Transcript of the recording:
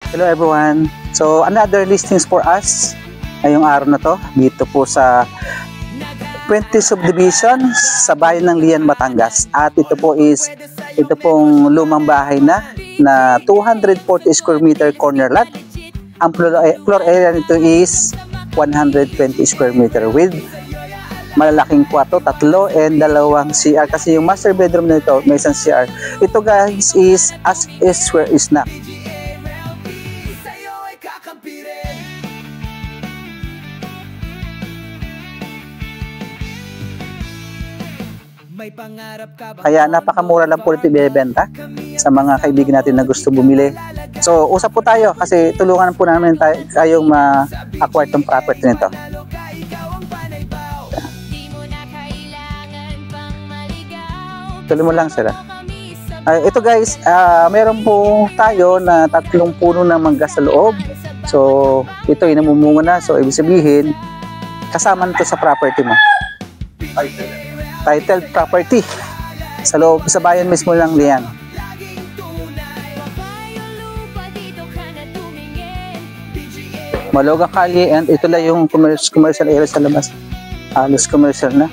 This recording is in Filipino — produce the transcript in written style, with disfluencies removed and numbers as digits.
Hello everyone. So another listings for us ngayong araw na to dito po sa 20 subdivision sa bayan ng Lian, Batangas. At ito pong lumang bahay na 240 square meter corner lot. Ang floor area nito is 120 square meter with malalaking kwarto, 3 and 2 CR kasi yung master bedroom nito may isang CR. Ito guys is as is where is not. Kaya napakamura lang po ito ibebenta sa mga kaibigan natin na gusto bumili. So usap po tayo kasi tulungan po namin kayong ma-acquire itong property nito. Tuloy mo lang sila. Ito guys, meron po tayo na 3 puno ng mangga sa loob. So ito ay namumunga na. So ibig sabihin kasama nito sa property mo. Titled property sa loob sa bayan mismo ng Lian. Maloga Kali and ito lang yung commercial area sa labas. Halos commercial na.